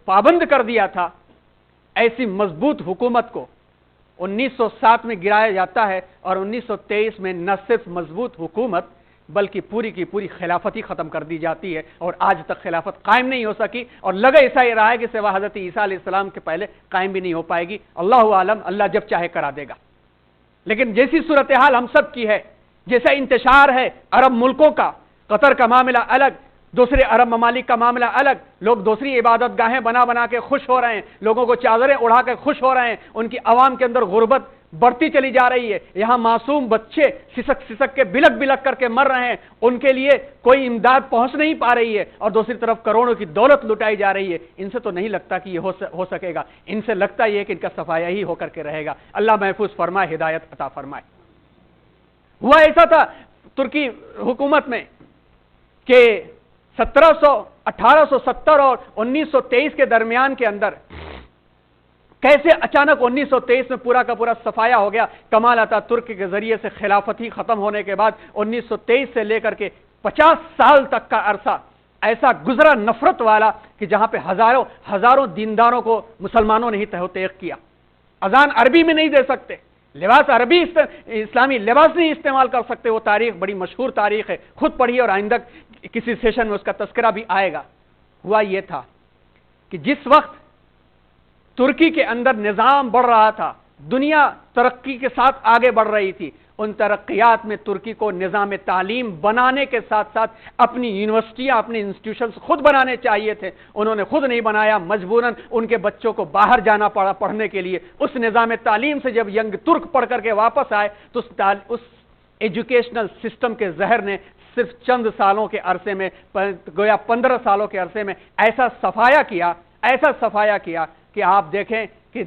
پابند کر دیا تھا، ایسی مضبوط حکومت کو 1907 میں گرایا جاتا ہے، اور 1923 میں نہ صرف مضبوط حکومت بلکہ پوری کی پوری خلافت ہی ختم کر دی جاتی ہے، اور آج تک خلافت قائم نہیں ہو سکی، اور لگا ایسا ہی رہا ہے کہ سوا حضرت عیسیٰ علیہ السلام کے پہلے قائم بھی نہیں ہو پائے گی۔ اللہ عالم، اللہ جب چاہے کرا دے گا۔ لیکن جیسی صورتحال ہم سب کی ہے، جیسا انتشار ہے عرب ملکوں کا، قطر کا معاملہ الگ، دوسرے عرب ممالک کا معاملہ الگ، لوگ دوسری عبادت گاہیں بنا بنا کے خوش ہو رہے ہیں، لوگوں کو چادریں اڑا کے خوش ہو رہے ہیں، ان کی عوام کے اندر غربت بڑھتی چلی جا رہی ہے، یہاں معصوم بچے سسک سسک کے بلک بلک کر کے مر رہے ہیں، ان کے لیے کوئی امداد پہنچ نہیں پا رہی ہے، اور دوسری طرف کروڑوں کی دولت لٹائی جا رہی ہے۔ ان سے تو نہیں لگتا کہ یہ ہو سکے گا، ان سے لگتا یہ ہے کہ ان کا صفایا ہی ہو کر کے رہے گا۔ اللہ محفوظ فرمائے، ہدایت عطا فرمائے۔ ہوا ایسا تھا ترکی حکومت میں کہ 1870 اور 1923 کے درمیان کے اندر کیسے اچانک 1923 میں پورا کا پورا صفایا ہو گیا۔ کمال اتاترک کے ذریعے سے خلافت ہی ختم ہونے کے بعد 1923 سے لے کر کے 50 سال تک کا عرصہ ایسا گزرا نفرت والا کہ جہاں پہ ہزاروں دینداروں کو مسلمانوں نے ہی تہو-تیغ کیا۔ اذان عربی میں نہیں دے سکتے، لباس عربی اسلامی لباس نہیں استعمال کر سکتے۔ وہ تاریخ بڑی مشہور تاریخ ہے، خود پڑھیے اور آئندہ کسی سیشن میں اس کا تذکرہ بھی آئے گا۔ ہوا یہ تھا کہ جس وقت ترکی کے اندر نظام بڑھ رہا تھا، دنیا ترقی کے ساتھ آگے بڑھ رہی تھی، ان ترقیات میں ترکی کو نظام تعلیم بنانے کے ساتھ ساتھ اپنی یونیورسٹیاں، اپنے انسٹیٹیوشنز خود بنانے چاہیے تھے، انہوں نے خود نہیں بنایا، مجبوراً ان کے بچوں کو باہر جانا پڑا پڑھنے کے لیے۔ اس نظام تعلیم سے جب ینگ ترک پڑھ کر کے واپس آئے تو اس ایجوکیشنل سسٹم کے زہر نے صرف چند سالوں کے عرصے میں، گویا 15 سالوں کے عرصے میں ایسا صفایا کیا کہ آپ دیکھیں کہ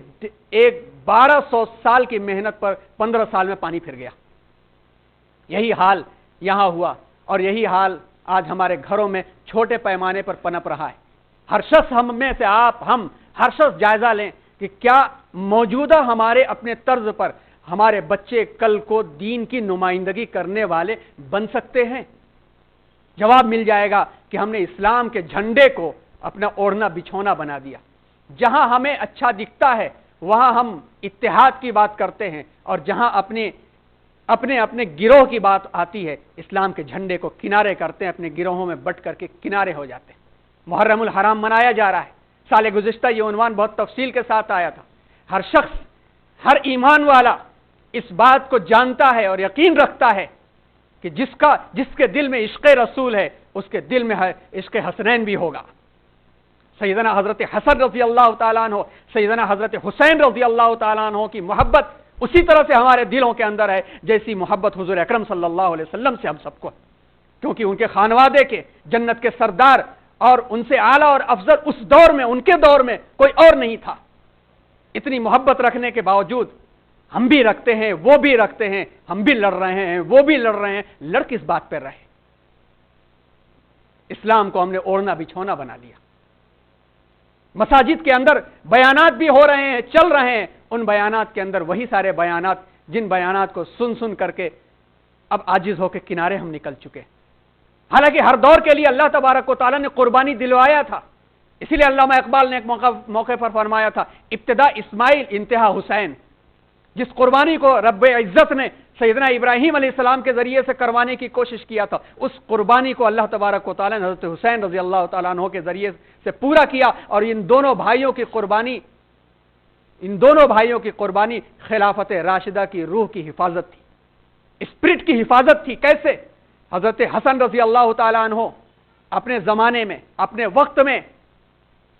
1200 سال کی محنت پر 15 سال میں پانی پھر گیا۔ یہی حال یہاں ہوا، اور یہی حال آج ہمارے گھروں میں چھوٹے پیمانے پر پنپ رہا ہے۔ ہر شخص ہم میں سے ہم ہر شخص جائزہ لیں کہ کیا موجودہ ہمارے اپنے طرز پر ہمارے بچے کل کو دین کی نمائندگی کرنے والے بن سکتے ہیں؟ جواب مل جائے گا کہ ہم نے اسلام کے جھنڈے کو اپنا اوڑھنا بچھونا بنا دیا۔ جہاں ہمیں اچھا دکھتا ہے وہاں ہم اتحاد کی بات کرتے ہیں، اور جہاں اپنے گروہ کی بات آتی ہے اسلام کے جھنڈے کو کنارے کرتے ہیں، اپنے گروہوں میں بٹ کر کے کنارے ہو جاتے ہیں۔ محرم الحرام منایا جا رہا ہے، سال گزشتہ یہ عنوان بہت تفصیل کے ساتھ آیا تھا۔ ہر شخص، ہر ایمان والا اس بات کو جانتا ہے اور یقین رکھتا ہے کہ جس کے دل میں عشق رسول ہے اس کے دل میں عشق حسنین بھی ہوگا۔ سیدنا حضرت حسن رضی اللہ تعالیٰ عنہ، سیدنا حضرت حسین رضی اللہ تعالیٰ عنہ کی محبت اسی طرح سے ہمارے دلوں کے اندر ہے جیسی محبت حضور اکرم صلی اللہ علیہ وسلم سے ہم سب کو ہے، کیونکہ ان کے خانوادے کے جنت کے سردار اور ان سے اعلیٰ اور افضل اس دور میں، ان کے دور میں کوئی اور نہیں تھا۔ اتنی محبت رکھنے کے باوجود ہم بھی رکھتے ہیں، وہ بھی رکھتے ہیں، ہم بھی لڑ رہے ہیں، وہ بھی لڑ رہے ہیں۔ لڑ کس بات پر رہے؟ اسلام کو ہم نے اوڑھنا بچھونا بنا لیا۔ مساجد کے اندر بیانات بھی ہو رہے ہیں، چل رہے ہیں، ان بیانات کے اندر وہی سارے بیانات جن بیانات کو سن کر کے اب عاجز ہو کے کنارے ہم نکل چکے۔ حالانکہ ہر دور کے لیے اللہ تبارک و تعالیٰ نے قربانی دلوایا تھا، اسی لیے علامہ اقبال نے ایک موقع پر فرمایا تھا، ابتدا اسماعیل انتہا حسین۔ جس قربانی کو رب عزت نے سیدنا ابراہیم علیہ السلام کے ذریعے سے کروانے کی کوشش کیا تھا، اس قربانی کو اللہ تبارک و تعالیٰ نے حضرت حسین رضی اللہ تعالیٰ عنہ کے ذریعے سے پورا کیا، اور ان دونوں بھائیوں کی قربانی خلافت راشدہ کی روح کی حفاظت تھی، اسپرٹ کی حفاظت تھی۔ کیسے؟ حضرت حسن رضی اللہ تعالیٰ عنہ اپنے زمانے میں، اپنے وقت میں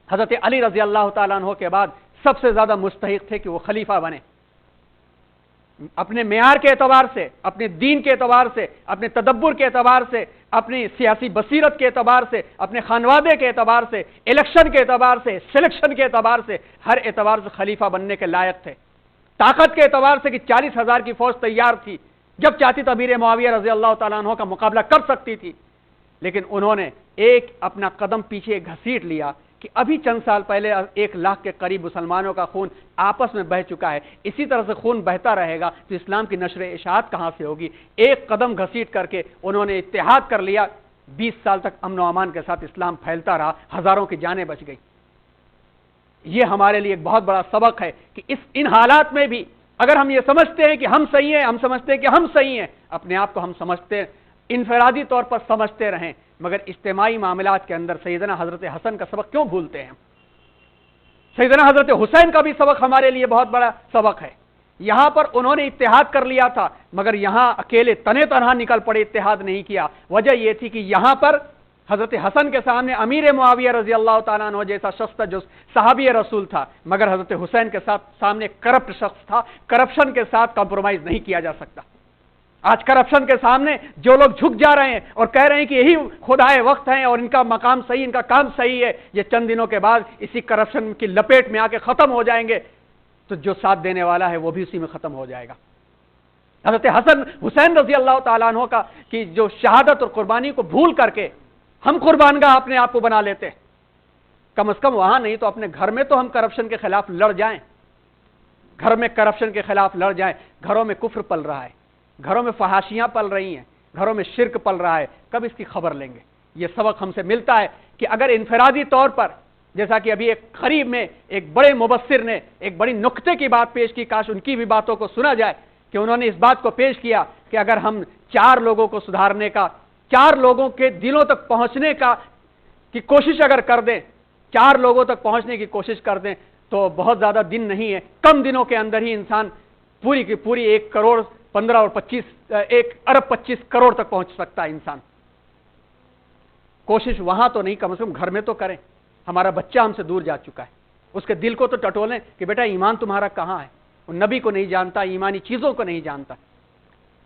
حضرت علی رضی اللہ تعالیٰ عنہ کے بعد سب سے زیادہ مستحق تھے کہ وہ خلیفہ بنے۔ اپنے معیار کے اعتبار سے، اپنے دین کے اعتبار سے، اپنے تدبر کے اعتبار سے، اپنی سیاسی بصیرت کے اعتبار سے، اپنے خانوادے کے اعتبار سے، الیکشن کے اعتبار سے، سلیکشن کے اعتبار سے، ہر اعتبار سے خلیفہ بننے کے لائق تھے۔ طاقت کے اعتبار سے کہ 40,000 کی فوج تیار تھی، جب چاہتی تو امیر معاویہ رضی اللہ تعالیٰ عنہ کا مقابلہ کر سکتی تھی، لیکن انہوں نے ایک اپنا قدم پیچھے گھسیٹ لیا کہ ابھی چند سال پہلے 1 لاکھ کے قریب مسلمانوں کا خون آپس میں بہہ چکا ہے، اسی طرح سے خون بہتا رہے گا تو اسلام کی نشر اشاعت کہاں سے ہوگی؟ ایک قدم گھسیٹ کر کے انہوں نے اتحاد کر لیا، 20 سال تک امن و امان کے ساتھ اسلام پھیلتا رہا، ہزاروں کی جانیں بچ گئی۔ یہ ہمارے لیے ایک بہت بڑا سبق ہے کہ ان حالات میں بھی اگر ہم یہ سمجھتے ہیں کہ ہم صحیح ہیں، ہم سمجھتے ہیں کہ ہم صحیح ہیں، اپنے آپ کو ہم سمجھتے ہیں، انفرادی طور پر سمجھتے رہیں، مگر اجتماعی معاملات کے اندر سیدنا حضرت حسن کا سبق کیوں بھولتے ہیں؟ سیدنا حضرت حسین کا بھی سبق ہمارے لیے بہت بڑا سبق ہے۔ یہاں پر انہوں نے اتحاد کر لیا تھا، مگر یہاں اکیلے تنے تنہا نکل پڑے، اتحاد نہیں کیا۔ وجہ یہ تھی کہ یہاں پر حضرت حسن کے سامنے امیر معاویہ رضی اللہ تعالیٰ عنہ جیسا شخص تھا جو صحابی رسول تھا، مگر حضرت حسین کے سامنے کرپٹ شخص تھا، کرپشن کے ساتھ کمپرومائز نہیں کیا جا سکتا۔ آج کرپشن کے سامنے جو لوگ جھک جا رہے ہیں اور کہہ رہے ہیں کہ یہی خدائے وقت ہیں اور ان کا مقام صحیح، ان کا کام صحیح ہے، یہ چند دنوں کے بعد اسی کرپشن کی لپیٹ میں آ کے ختم ہو جائیں گے، تو جو ساتھ دینے والا ہے وہ بھی اسی میں ختم ہو جائے گا۔ حضرت حسین رضی اللہ تعالیٰ عنہ کا کہ جو شہادت اور قربانی کو بھول کر کے ہم قربان گاہ اپنے آپ کو بنا لیتے ہیں، کم از کم وہاں نہیں تو اپنے گھر میں تو ہم کرپشن کے خلاف لڑ جائیں، گھر میں کرپشن کے خلاف لڑ جائیں۔ گھروں میں کفر پل رہا ہے، گھروں میں فحاشیاں پل رہی ہیں، گھروں میں شرک پل رہا ہے، کب اس کی خبر لیں گے؟ یہ سبق ہم سے ملتا ہے کہ اگر انفرادی طور پر، جیسا کہ ابھی ایک قریب میں ایک بڑے مبصر نے ایک بڑی نکتے کی بات پیش کی، کاش ان کی بھی باتوں کو سنا جائے، کہ انہوں نے اس بات کو پیش کیا کہ اگر ہم 4 لوگوں کو سدھارنے کا، 4 لوگوں کے دلوں تک پہنچنے کی کوشش اگر کر دیں، 4 لوگوں تک پہنچنے کی کوشش کر دیں تو بہت زیادہ دن نہیں ہے، کم دنوں کے اندر ہی انسان پوری کی پوری 1 کروڑ 15 اور 25 1 ارب 25 کروڑ تک پہنچ سکتا ہے انسان۔ کوشش وہاں تو نہیں، کم از کم گھر میں تو کریں۔ ہمارا بچہ ہم سے دور جا چکا ہے، اس کے دل کو تو ٹٹولیں کہ بیٹا ایمان تمہارا کہاں ہے؟ وہ نبی کو نہیں جانتا، ایمانی چیزوں کو نہیں جانتا۔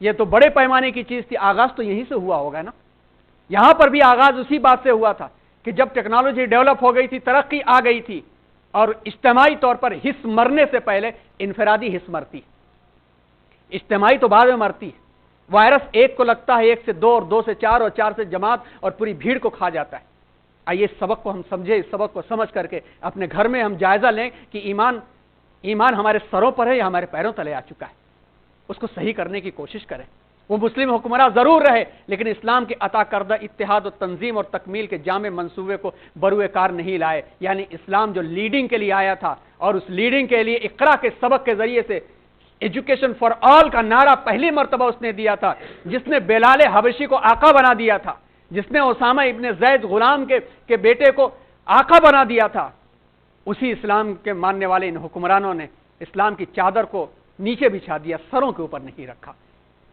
یہ تو بڑے پیمانے کی چیز تھی، آغاز تو یہیں سے ہوا ہوگا نا۔ یہاں پر بھی آغاز اسی بات سے ہوا تھا کہ جب ٹیکنالوجی ڈیولپ ہو گئی تھی، ترقی آ گئی تھی، اور اجتماعی طور پر حص مرنے سے پہلے انفرادی حص مرتی، اجتماعی تو بعد میں مرتی ہے۔ وائرس ایک کو لگتا ہے، 1 سے 2 اور 2 سے 4 اور 4 سے جماعت اور پوری بھیڑ کو کھا جاتا ہے۔ آئیے اس سبق کو ہم سمجھیں، اس سبق کو سمجھ کر کے اپنے گھر میں ہم جائزہ لیں کہ ایمان ہمارے سروں پر ہے یا ہمارے پیروں تلے آ چکا ہے، اس کو صحیح کرنے کی کوشش کریں۔ وہ مسلم حکمراں ضرور رہے، لیکن اسلام کے عطا کردہ اتحاد و تنظیم اور تکمیل کے جامع منصوبے کو بروئے کار نہیں لائے۔ یعنی اسلام جو لیڈنگ کے لیے آیا تھا، اور اس لیڈنگ کے لیے اقرا کے سبق کے ذریعے سے ایجوکیشن فار آل کا نعرہ پہلی مرتبہ اس نے دیا تھا، جس نے بلال حبشی کو آقا بنا دیا تھا، جس نے اسامہ ابن زید غلام کے بیٹے کو آقا بنا دیا تھا، اسی اسلام کے ماننے والے ان حکمرانوں نے اسلام کی چادر کو نیچے بچھا دیا، سروں کے اوپر نہیں رکھا۔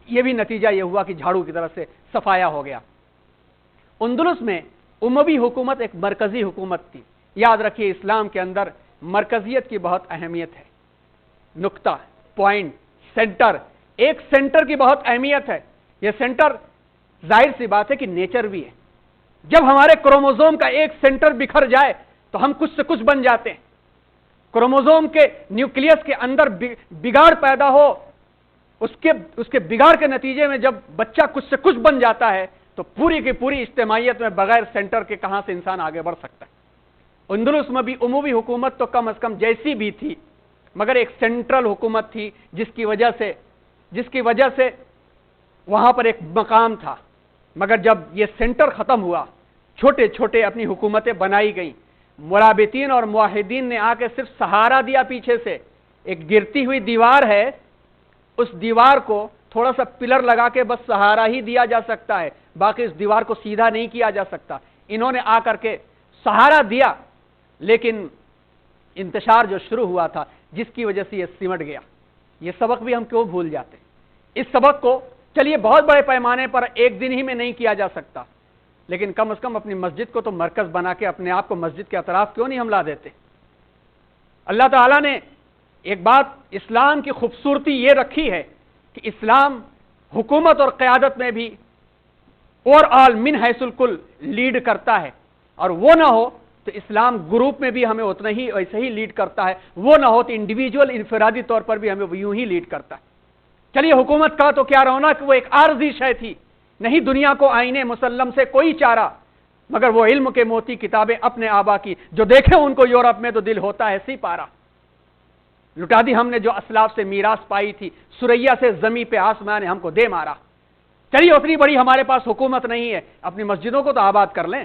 یہ بھی نتیجہ یہ ہوا کہ جھاڑو کی طرف سے صفایا ہو گیا۔ اندلس میں اموی حکومت ایک مرکزی حکومت تھی۔ یاد رکھیے اسلام کے اندر مرکزیت کی بہت اہمیت ہے۔ نقطہ، پوائنٹ، سینٹر، ایک سینٹر کی بہت اہمیت ہے۔ یہ سینٹر ظاہر سی بات ہے کہ نیچر بھی ہے۔ جب ہمارے کروموزوم کا ایک سینٹر بکھر جائے تو ہم کچھ سے کچھ بن جاتے ہیں۔ کروموزوم کے نیوکلیس کے اندر بگاڑ پیدا ہو، اس کے بگاڑ کے نتیجے میں جب بچہ کچھ سے کچھ بن جاتا ہے تو پوری کی پوری اجتماعیت میں بغیر سینٹر کے کہاں سے انسان آگے بڑھ سکتا ہے۔ اندلس میں بھی عمومی حکومت تو کم از کم جیسی بھی تھی، مگر ایک سینٹرل حکومت تھی جس کی وجہ سے وہاں پر ایک مقام تھا۔ مگر جب یہ سینٹر ختم ہوا، چھوٹے چھوٹے اپنی حکومتیں بنائی گئیں۔ مرابطین اور موحدین نے آ کے صرف سہارا دیا پیچھے سے، ایک گرتی ہوئی دیوار ہے، اس دیوار کو تھوڑا سا پلر لگا کے بس سہارا ہی دیا جا سکتا ہے، باقی اس دیوار کو سیدھا نہیں کیا جا سکتا۔ انہوں نے آ کر کے سہارا دیا، لیکن انتشار جو شروع ہوا تھا جس کی وجہ سے یہ سمٹ گیا۔ یہ سبق بھی ہم کیوں بھول جاتے؟ اس سبق کو چلیے بہت بڑے پیمانے پر ایک دن ہی میں نہیں کیا جا سکتا، لیکن کم از کم اپنی مسجد کو تو مرکز بنا کے اپنے آپ کو مسجد کے اطراف کیوں نہیں ہم لا دیتے؟ اللہ تعالیٰ نے ایک بات اسلام کی خوبصورتی یہ رکھی ہے کہ اسلام حکومت اور قیادت میں بھی اوور آل من حیث الکل لیڈ کرتا ہے، اور وہ نہ ہو تو اسلام گروپ میں بھی ہمیں اتنا ہی ویسے ہی لیڈ کرتا ہے، وہ نہ ہو تو انڈیویجول انفرادی طور پر بھی ہمیں یوں ہی لیڈ کرتا ہے۔ چلیے حکومت کا تو کیا رونق، وہ ایک عارضی شے تھی، نہیں دنیا کو آئینے مسلم سے کوئی چارہ، مگر وہ علم کے موتی کتابیں اپنے آبا کی، جو دیکھے ان کو یورپ میں تو دل ہوتا ہے سی پارا۔ لٹا دی ہم نے جو اسلاف سے میراث پائی تھی، سریا سے زمیں پہ آسمان نے ہم کو دے مارا۔ چلیے اتنی بڑی ہمارے پاس حکومت نہیں ہے، اپنی مسجدوں کو تو آباد کر لیں،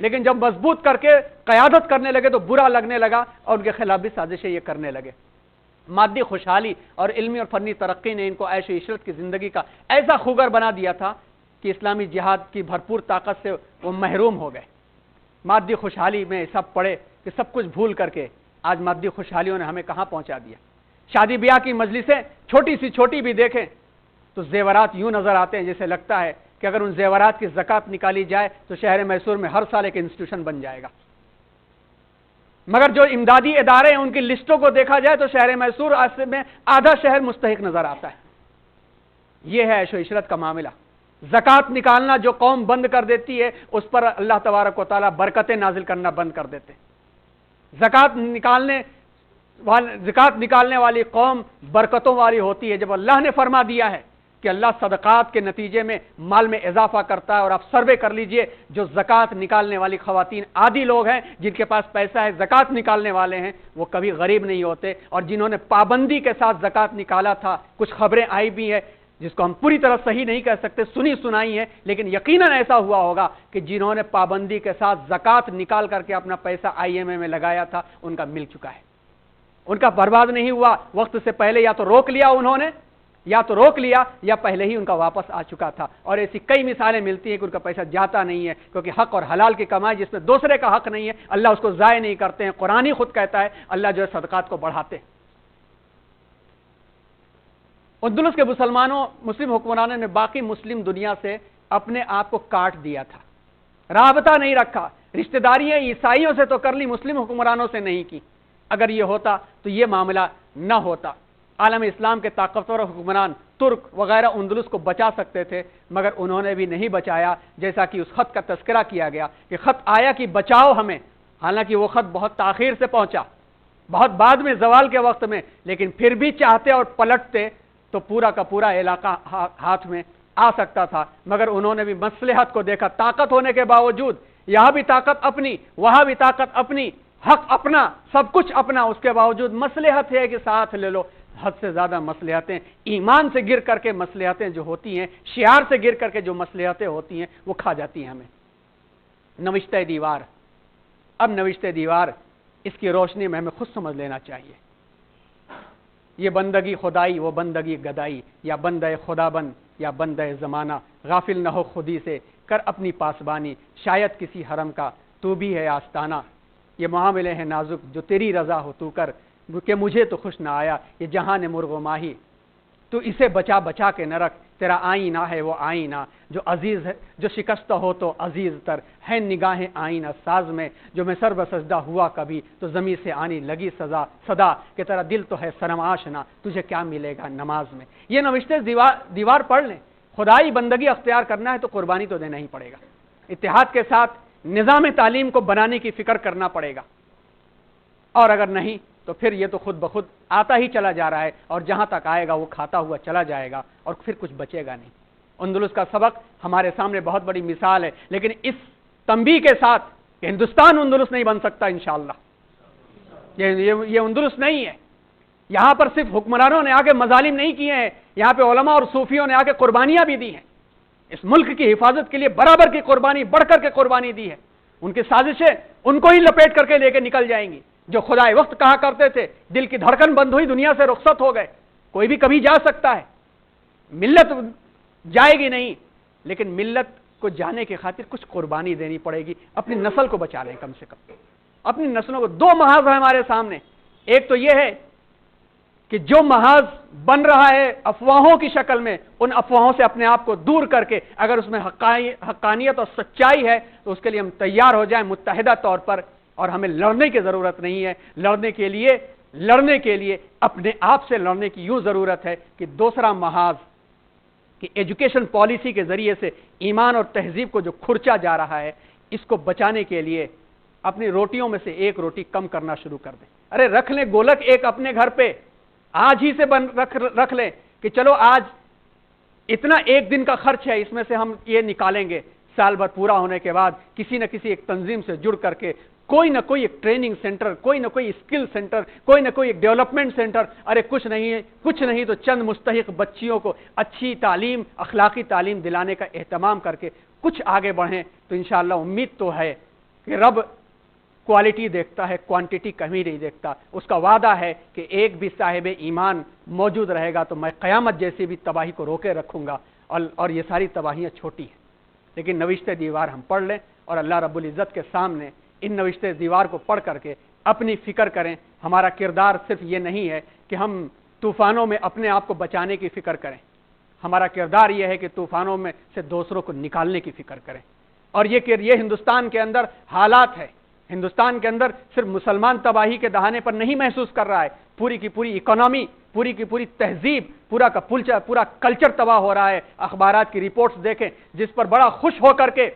لیکن جب مضبوط کر کے قیادت کرنے لگے تو برا لگنے لگا اور ان کے خلاف بھی سازشیں یہ کرنے لگے۔ مادی خوشحالی اور علمی اور فنی ترقی نے ان کو عیش و عشرت کی زندگی کا ایسا خوگر بنا دیا تھا کہ اسلامی جہاد کی بھرپور طاقت سے وہ محروم ہو گئے۔ مادی خوشحالی میں سب پڑے کہ سب کچھ بھول کر کے آج مادی خوشحالیوں نے ہمیں کہاں پہنچا دیا۔ شادی بیاہ کی مجلسیں چھوٹی سی چھوٹی بھی دیکھیں تو زیورات یوں نظر آتے ہیں جیسے لگتا ہے کہ اگر ان زیورات کی زکوٰۃ نکالی جائے تو شہر میسور میں ہر سال ایک انسٹیٹیوشن بن جائے گا، مگر جو امدادی ادارے ہیں ان کی لسٹوں کو دیکھا جائے تو شہر میسور میں آدھا شہر مستحق نظر آتا ہے۔ یہ ہے عیش و عشرت کا معاملہ۔ زکوٰۃ نکالنا جو قوم بند کر دیتی ہے اس پر اللہ تبارک و تعالیٰ برکتیں نازل کرنا بند کر دیتے ہیں۔ زکوٰۃ نکالنے والی قوم برکتوں والی ہوتی ہے۔ جب اللہ نے فرما دیا ہے کہ اللہ صدقات کے نتیجے میں مال میں اضافہ کرتا ہے، اور آپ سروے کر لیجئے جو زکوٰۃ نکالنے والی خواتین عادی لوگ ہیں جن کے پاس پیسہ ہے زکوٰۃ نکالنے والے ہیں، وہ کبھی غریب نہیں ہوتے، اور جنہوں نے پابندی کے ساتھ زکوٰۃ نکالا تھا، کچھ خبریں آئی بھی ہیں جس کو ہم پوری طرح صحیح نہیں کہہ سکتے، سنی سنائی ہے، لیکن یقیناً ایسا ہوا ہوگا کہ جنہوں نے پابندی کے ساتھ زکوٰۃ نکال کر کے اپنا پیسہ IMA میں لگایا تھا ان کا مل چکا ہے، ان کا برباد نہیں ہوا۔ وقت سے پہلے یا تو روک لیا انہوں نے، یا پہلے ہی ان کا واپس آ چکا تھا، اور ایسی کئی مثالیں ملتی ہیں کہ ان کا پیسہ جاتا نہیں ہے، کیونکہ حق اور حلال کی کمائی جس میں دوسرے کا حق نہیں ہے اللہ اس کو ضائع نہیں کرتے ہیں۔ قرآن ہی خود کہتا ہے اللہ جو ہے صدقات کو بڑھاتے ہیں۔ اندلس کے مسلم حکمرانوں نے باقی مسلم دنیا سے اپنے آپ کو کاٹ دیا تھا، رابطہ نہیں رکھا، رشتہ داریاں عیسائیوں سے تو کر لی، مسلم حکمرانوں سے نہیں کی۔ اگر یہ ہوتا تو یہ معاملہ نہ ہوتا۔ عالم اسلام کے طاقتور حکمران ترک وغیرہ اندلس کو بچا سکتے تھے، مگر انہوں نے بھی نہیں بچایا، جیسا کہ اس خط کا تذکرہ کیا گیا کہ خط آیا کہ بچاؤ ہمیں، حالانکہ وہ خط بہت تاخیر سے پہنچا، بہت بعد میں زوال کے وقت میں، لیکن پھر بھی چاہتے اور پلٹتے تو پورا کا پورا علاقہ ہاتھ میں آ سکتا تھا، مگر انہوں نے بھی مصلحت کو دیکھا، طاقت ہونے کے باوجود یہاں بھی طاقت اپنی، وہاں بھی طاقت اپنی، حق اپنا، سب کچھ اپنا، اس کے باوجود مصلحت ہے کہ ساتھ لے لو۔ حد سے زیادہ مصلحتیں، ایمان سے گر کر کے مصلحتیں جو ہوتی ہیں، شعار سے گر کر کے جو مصلحتیں ہوتی ہیں وہ کھا جاتی ہیں ہمیں۔ نوشتہ دیوار، اب نوشتہ دیوار اس کی روشنی میں ہمیں خود سمجھ لینا چاہیے۔ یہ بندگی خدائی، وہ بندگی گدائی، یا بندہ خدا بن یا بندہ زمانہ، غافل نہ ہو خودی سے کر اپنی پاسبانی، شاید کسی حرم کا تو بھی ہے آستانہ، یہ معاملے ہیں نازک جو تیری رضا ہو تو کر، کہ مجھے تو خوش نہ آیا یہ جہان مرغ و ماہی، تو اسے بچا بچا کے نہ رکھ، تیرا آئینہ ہے وہ آئینہ جو عزیز ہے، جو شکستہ ہو تو عزیز تر ہے نگاہیں آئینہ ساز میں، جو میں سر بسجدہ ہوا کبھی تو زمین سے آنی لگی صدا کہ تیرا دل تو ہے صنم آشنا، تجھے کیا ملے گا نماز میں۔ یہ نوشتے دیوار پڑھ لیں، خدائی بندگی اختیار کرنا ہے تو قربانی تو دینا ہی پڑے گا، اتحاد کے ساتھ نظام تعلیم کو بنانے کی فکر کرنا پڑے گا، اور اگر نہیں تو پھر یہ تو خود بخود آتا ہی چلا جا رہا ہے، اور جہاں تک آئے گا وہ کھاتا ہوا چلا جائے گا اور پھر کچھ بچے گا نہیں۔ اندلس کا سبق ہمارے سامنے بہت بڑی مثال ہے، لیکن اس تنبیہ کے ساتھ کہ ہندوستان اندلس نہیں بن سکتا انشاءاللہ، یہ اندلس نہیں ہے، یہاں پر صرف حکمرانوں نے آ کے مظالم نہیں کیے ہیں، یہاں پہ علماء اور صوفیوں نے آ کے قربانیاں بھی دی ہیں، اس ملک کی حفاظت کے لیے برابر کی قربانی، بڑھ کر کے قربانی دی ہے۔ ان کی سازشیں ان کو ہی لپیٹ کر کے لے کے نکل جائیں گی۔ جو خدائے وقت کہا کرتے تھے دل کی دھڑکن بند ہوئی، دنیا سے رخصت ہو گئے، کوئی بھی کبھی جا سکتا ہے، ملت جائے گی نہیں، لیکن ملت کو جانے کے خاطر کچھ قربانی دینی پڑے گی۔ اپنی نسل کو بچا لیں، کم سے کم اپنی نسلوں کو۔ دو محاذ ہیں ہمارے سامنے، ایک تو یہ ہے کہ جو محاذ بن رہا ہے افواہوں کی شکل میں، ان افواہوں سے اپنے آپ کو دور کر کے اگر اس میں حقانیت اور سچائی ہے تو اس کے لیے ہم تیار ہو جائیں متحدہ طور پر، اور ہمیں لڑنے کی ضرورت نہیں ہے۔ لڑنے کے لیے اپنے آپ سے لڑنے کی یوں ضرورت ہے کہ دوسرا محاذ کہ ایجوکیشن پالیسی کے ذریعے سے ایمان اور تہذیب کو جو کھرچا جا رہا ہے، اس کو بچانے کے لیے اپنی روٹیوں میں سے ایک روٹی کم کرنا شروع کر دیں۔ ارے رکھ لیں گولک ایک اپنے گھر پہ، آج ہی سے رکھ لیں کہ چلو آج اتنا ایک دن کا خرچ ہے، اس میں سے ہم یہ نکالیں گے، سال بھر پورا ہونے کے بعد کسی نہ کسی ایک تنظیم سے جڑ کر کے کوئی نہ کوئی ایک ٹریننگ سینٹر، کوئی نہ کوئی اسکل سینٹر، کوئی نہ کوئی ایک ڈیولپمنٹ سینٹر، ارے کچھ نہیں تو چند مستحق بچیوں کو اچھی تعلیم، اخلاقی تعلیم دلانے کا اہتمام کر کے کچھ آگے بڑھیں تو انشاءاللہ امید تو ہے کہ رب کوالٹی دیکھتا ہے، کوانٹٹی کمی نہیں دیکھتا۔ اس کا وعدہ ہے کہ ایک بھی صاحب ایمان موجود رہے گا تو میں قیامت جیسی بھی تباہی کو روکے رکھوں گا، اور یہ ساری تباہیاں چھوٹی ہیں۔ لیکن نوشتہ دیوار ہم پڑھ لیں اور اللہ رب العزت کے سامنے ان نوشتہ دیوار کو پڑھ کر کے اپنی فکر کریں۔ ہمارا کردار صرف یہ نہیں ہے کہ ہم طوفانوں میں اپنے آپ کو بچانے کی فکر کریں، ہمارا کردار یہ ہے کہ طوفانوں میں سے دوسروں کو نکالنے کی فکر کریں۔ اور یہ ہندوستان کے اندر حالات ہے، ہندوستان کے اندر صرف مسلمان تباہی کے دہانے پر نہیں محسوس کر رہا ہے، پوری کی پوری اکانومی، پوری کی پوری تہذیب، پورا کلچر تباہ ہو رہا ہے۔ اخبارات کی رپورٹس دیکھیں جس پر بڑا خوش ہو کر کے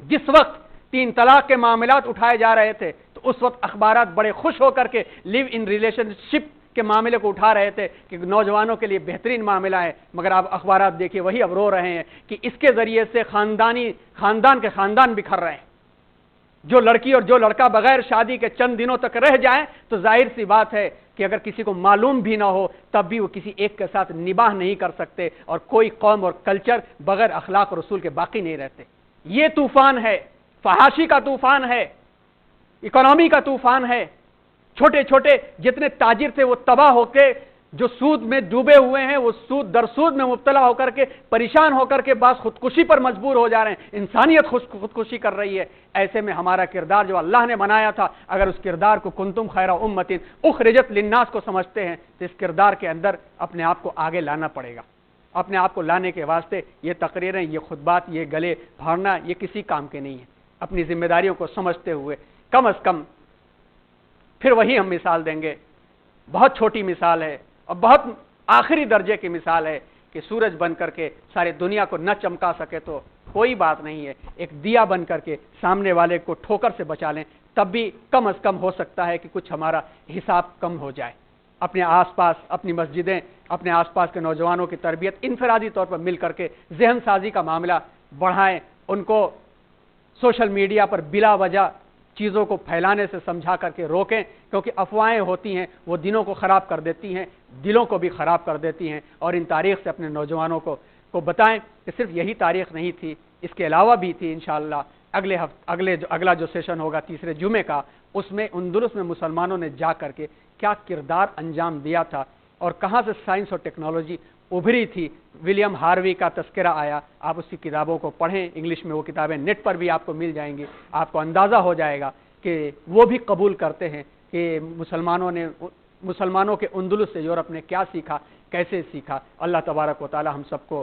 جس وقت 3 طلاق کے معاملات اٹھائے جا رہے تھے تو اس وقت اخبارات بڑے خوش ہو کر کے لیو ان ریلیشن شپ کے معاملے کو اٹھا رہے تھے کہ نوجوانوں کے لیے بہترین معاملہ ہے، مگر آپ اخبارات دیکھیے وہی اب رو رہے ہیں کہ اس کے ذریعے سے خاندان کے خاندان بکھر رہے ہیں۔ جو لڑکی اور جو لڑکا بغیر شادی کے چند دنوں تک رہ جائیں تو ظاہر سی بات ہے کہ اگر کسی کو معلوم بھی نہ ہو تب بھی وہ کسی ایک کے ساتھ نباہ نہیں کر سکتے، اور کوئی قوم اور کلچر بغیر اخلاق اور رسول کے باقی نہیں رہتے۔ یہ طوفان ہے، فحاشی کا طوفان ہے، اکانومی کا طوفان ہے۔ چھوٹے چھوٹے جتنے تاجر تھے وہ تباہ ہو کے، جو سود میں ڈوبے ہوئے ہیں وہ سود در سود میں مبتلا ہو کر کے پریشان ہو کر کے بعض خودکشی پر مجبور ہو جا رہے ہیں، انسانیت خودکشی کر رہی ہے۔ ایسے میں ہمارا کردار جو اللہ نے بنایا تھا، اگر اس کردار کو کنتم خیر امت اخرجت للناس کو سمجھتے ہیں تو اس کردار کے اندر اپنے آپ کو آگے لانا پڑے گا۔ اپنے آپ کو لانے کے واسطے یہ تقریریں، یہ خطبات، یہ گلے بھرنا یہ کسی کام کے نہیں ہے۔ اپنی ذمہ داریوں کو سمجھتے ہوئے کم از کم پھر وہی ہم مثال دیں گے، بہت چھوٹی مثال ہے اور بہت آخری درجے کی مثال ہے کہ سورج بن کر کے سارے دنیا کو نہ چمکا سکے تو کوئی بات نہیں ہے، ایک دیا بن کر کے سامنے والے کو ٹھوکر سے بچا لیں، تب بھی کم از کم ہو سکتا ہے کہ کچھ ہمارا حساب کم ہو جائے۔ اپنے آس پاس، اپنی مسجدیں، اپنے آس پاس کے نوجوانوں کی تربیت انفرادی طور پر مل کر کے ذہن سازی کا معاملہ بڑھائیں، ان کو سوشل میڈیا پر بلا وجہ چیزوں کو پھیلانے سے سمجھا کر کے روکیں، کیونکہ افواہیں ہوتی ہیں وہ دنوں کو خراب کر دیتی ہیں، دلوں کو بھی خراب کر دیتی ہیں۔ اور ان تاریخ سے اپنے نوجوانوں کو بتائیں کہ صرف یہی تاریخ نہیں تھی، اس کے علاوہ بھی تھی۔ انشاءاللہ اگلا جو سیشن ہوگا تیسرے جمعے کا، اس میں اندلس میں مسلمانوں نے جا کر کے کیا کردار انجام دیا تھا اور کہاں سے سائنس اور ٹیکنالوجی ابھری تھی۔ ولیم ہاروی کا تذکرہ آیا، آپ اس کی کتابوں کو پڑھیں، انگلش میں وہ کتابیں نیٹ پر بھی آپ کو مل جائیں گی، آپ کو اندازہ ہو جائے گا کہ وہ بھی قبول کرتے ہیں کہ مسلمانوں کے اندلس سے یورپ نے کیا سیکھا، کیسے سیکھا۔ اللہ تبارک و تعالی ہم سب کو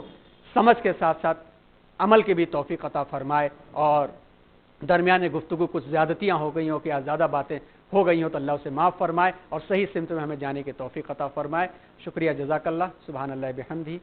سمجھ کے ساتھ ساتھ عمل کی بھی توفیق عطا فرمائے، اور درمیان گفتگو کچھ زیادتیاں ہو گئی ہوں کہ زیادہ باتیں ہو گئی ہوں تو اللہ اسے معاف فرمائے اور صحیح سمت میں ہمیں جانے کی توفیق عطا فرمائے۔ شکریہ، جزاک اللہ، سبحان اللہ بحمدہ۔